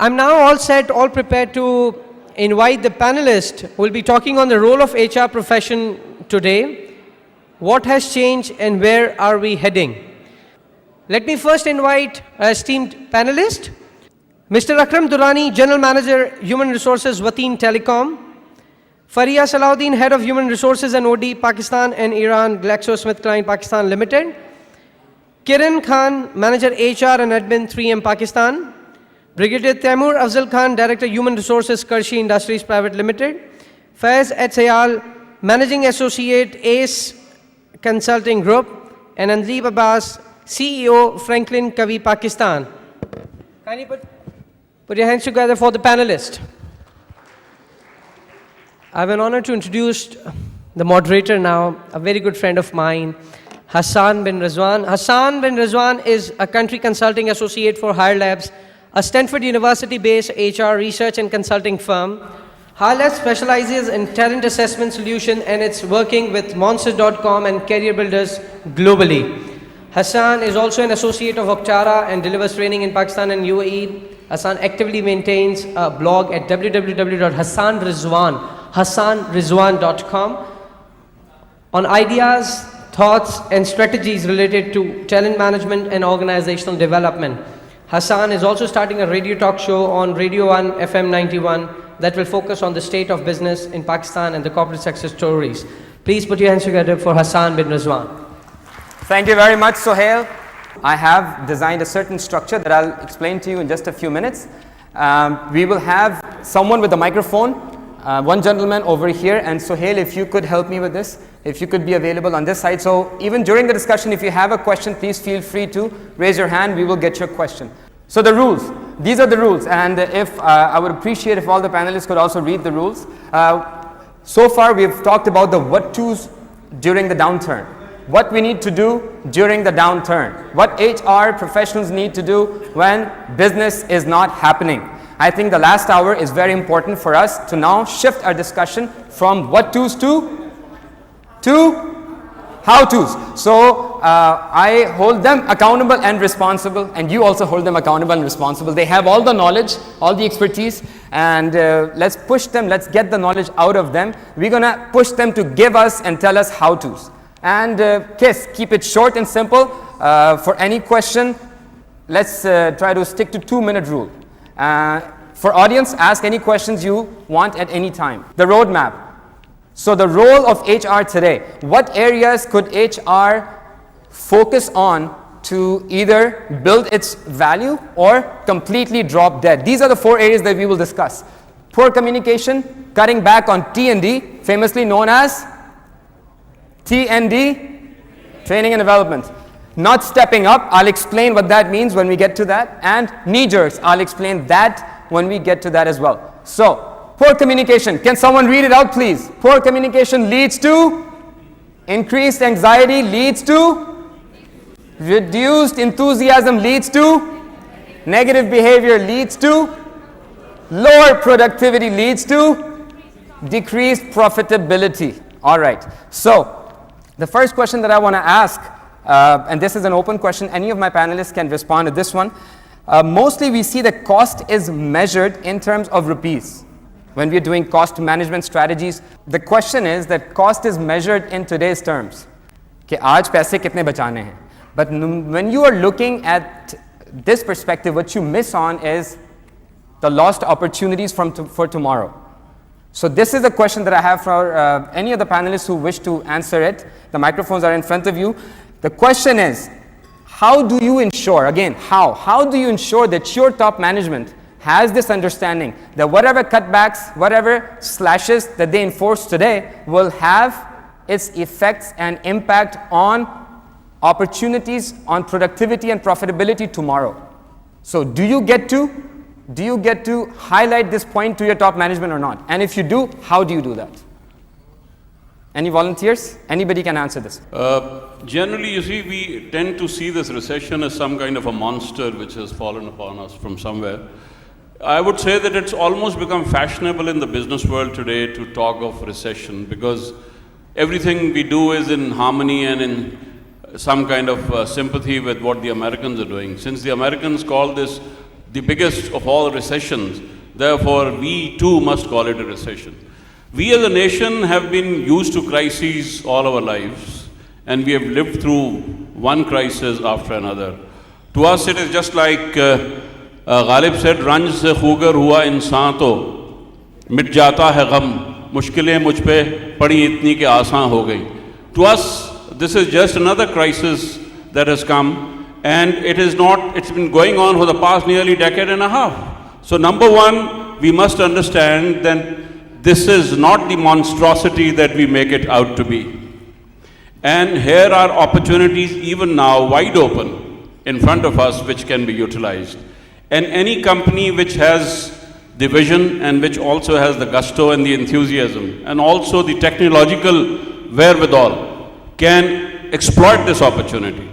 I'm now all set, all prepared to invite the panelist who will be talking on the role of HR profession today. What has changed and where are we heading? Let me first invite our esteemed panelist, Mr. Akram Durrani, General Manager, Human Resources, Wateen Telecom. Faria Salahuddin, Head of Human Resources and OD, Pakistan and Iran, GlaxoSmithKline Pakistan Limited. Kiran Khan, Manager HR and Admin, 3M Pakistan. Brigadier Taimur Afzal Khan, Director Human Resources, Karshi Industries Private Limited. Faiz Etsayal, Managing Associate, ACE Consulting Group. And Andeep Abbas, CEO, Franklin Covey Pakistan. Kindly put your hands together for the panelist. I have an honor to introduce the moderator now, a very good friend of mine, Hassan bin Rizwan. Hassan bin Rizwan is a country consulting associate for Higher Labs, a Stanford University-based HR research and consulting firm. Higher Labs specializes in talent assessment solution and it's working with Monster.com and career builders globally. Hassan is also an associate of Okchara and delivers training in Pakistan and UAE. Hassan actively maintains a blog at www.hassanrizwan.com on ideas, thoughts, and strategies related to talent management and organizational development. Hassan is also starting a radio talk show on Radio 1 FM 91 that will focus on the state of business in Pakistan and the corporate success stories. Please put your hands together for Hassan bin Rizwan. Thank you very much, Sohail. I have designed a certain structure that I'll explain to you in just a few minutes. We will have someone with a microphone, one gentleman over here, and Sohail, if you could help me with this, if you could be available on this side. So even during the discussion, if you have a question, please feel free to raise your hand. We will get your question. So the rules, these are the rules, and if I would appreciate if all the panelists could also read the rules. So far, we've talked about the what-tos during the downturn. What we need to do during the downturn, what HR professionals need to do when business is not happening. I think the last hour is very important for us to now shift our discussion from what-tos to how-tos. So I hold them accountable and responsible, and you also hold them accountable and responsible. They have all the knowledge, all the expertise, and let's push them, let's get the knowledge out of them. We're gonna push them to give us and tell us how-tos. And keep it short and simple. For any question, let's try to stick to 2-minute rule. For audience, ask any questions you want at any time. The roadmap. So the role of HR today. What areas could HR focus on to either build its value or completely drop dead? These are the 4 areas that we will discuss. Poor communication, cutting back on T&D, famously known as T&D, training and development. Not stepping up, I'll explain what that means when we get to that. And knee-jerks, I'll explain that when we get to that as well. So, poor communication. Can someone read it out, please? Poor communication leads to increased anxiety, leads to reduced enthusiasm, leads to negative behavior, leads to lower productivity, leads to decreased profitability. All right. So, the first question that I want to ask, and this is an open question, any of my panelists can respond to this one. Mostly we see that cost is measured in terms of rupees. When we're doing cost management strategies, the question is that cost is measured in today's terms. कि आज पैसे कितने बचाने हैं. But when you are looking at this perspective, what you miss on is the lost opportunities for tomorrow. So this is a question that I have for any of the panelists who wish to answer it. The microphones are in front of you. The question is, how do you ensure, again, how do you ensure that your top management has this understanding that whatever cutbacks, whatever slashes that they enforce today will have its effects and impact on opportunities, on productivity and profitability tomorrow? So do you get to highlight this point to your top management or not? And if you do, how do you do that? Any volunteers? Anybody can answer this. Generally, you see, we tend to see this recession as some kind of a monster which has fallen upon us from somewhere. I would say that it's almost become fashionable in the business world today to talk of recession because everything we do is in harmony and in some kind of sympathy with what the Americans are doing. Since the Americans call this the biggest of all recessions. Therefore, we too must call it a recession. We as a nation have been used to crises all our lives, and we have lived through one crisis after another. To us, it is just like Ghalib said, "Ranj se khugar hua insaan to mit jata hai gham, mushkilein mujh pe padi itni ke aasan ho gayi." To us, this is just another crisis that has come, and it's been going on for the past nearly decade and a half. So number one, we must understand that this is not the monstrosity that we make it out to be. And here are opportunities even now wide open in front of us which can be utilized. And any company which has the vision and which also has the gusto and the enthusiasm and also the technological wherewithal can exploit this opportunity.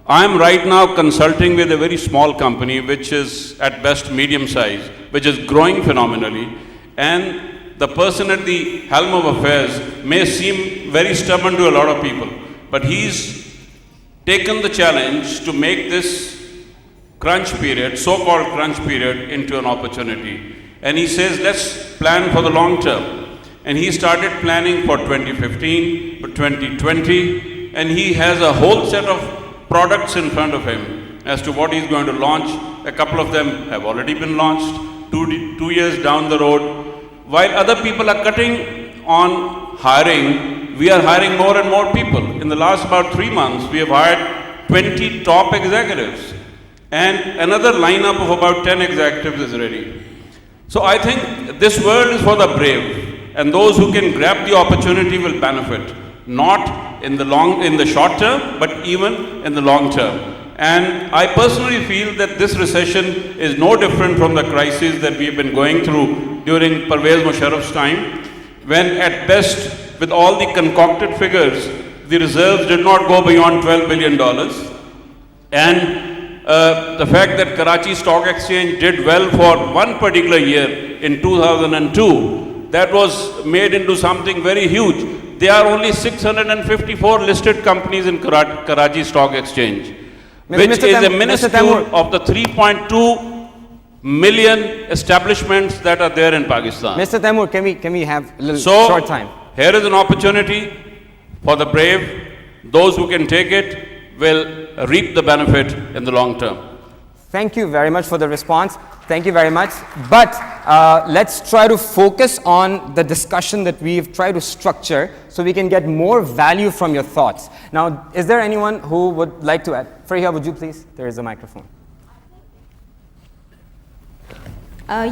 I am right now consulting with a very small company which is at best medium size, which is growing phenomenally, and the person at the helm of affairs may seem very stubborn to a lot of people, but he's taken the challenge to make this crunch period, so-called crunch period, into an opportunity. And he says, let's plan for the long term. And he started planning for 2015, for 2020, and he has a whole set of products in front of him as to what he's going to launch. A couple of them have already been launched, 2 years down the road. While other people are cutting on hiring, we are hiring more and more people. In the last about 3 months, we have hired 20 top executives, and another lineup of about 10 executives is ready. So I think this world is for the brave, and those who can grab the opportunity will benefit, not in the short term, but even in the long term. And I personally feel that this recession is no different from the crisis that we have been going through during Pervez Musharraf's time, when at best, with all the concocted figures, the reserves did not go beyond $12 billion. And the fact that Karachi Stock Exchange did well for one particular year in 2002, that was made into something very huge. There are only 654 listed companies in Karachi Stock Exchange, which is a minuscule of the 3.2 million establishments that are there in Pakistan. Mr. Taimur, can we have a little short time? Here is an opportunity for the brave. Those who can take it will reap the benefit in the long term. Thank you very much for the response. Thank you very much. But let's try to focus on the discussion that we've tried to structure so we can get more value from your thoughts. Now, is there anyone who would like to add? Freya, would you please? There is a microphone.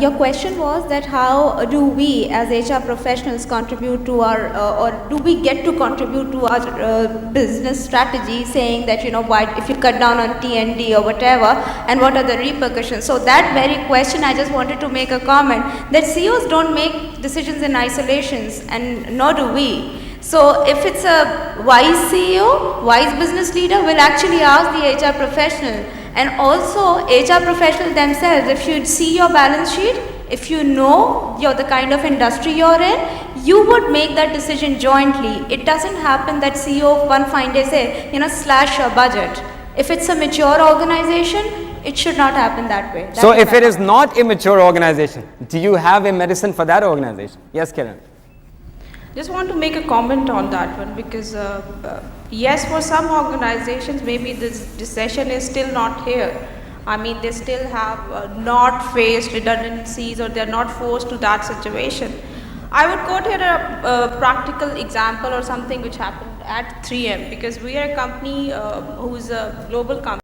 Your question was that how do we as HR professionals contribute to our, or do we get to contribute to our business strategy, saying that, you know, why, if you cut down on T&D or whatever, and what are the repercussions? So that very question, I just wanted to make a comment that CEOs don't make decisions in isolations, and nor do we. So if it's a wise CEO, wise business leader will actually ask the HR professional. And also HR professionals themselves, if you see your balance sheet, if you know the kind of industry you're in, you would make that decision jointly. It doesn't happen that CEO one fine day say, you know, slash your budget. If it's a mature organization, it should not happen that way. So if it is not a mature organization, do you have a medicine for that organization? Yes, Kiran. Just want to make a comment on that one, because yes, for some organizations maybe this recession is still not here. I mean, they still have not faced redundancies, or they are not forced to that situation. I would quote here a practical example or something which happened at 3M, because we are a company who is a global company.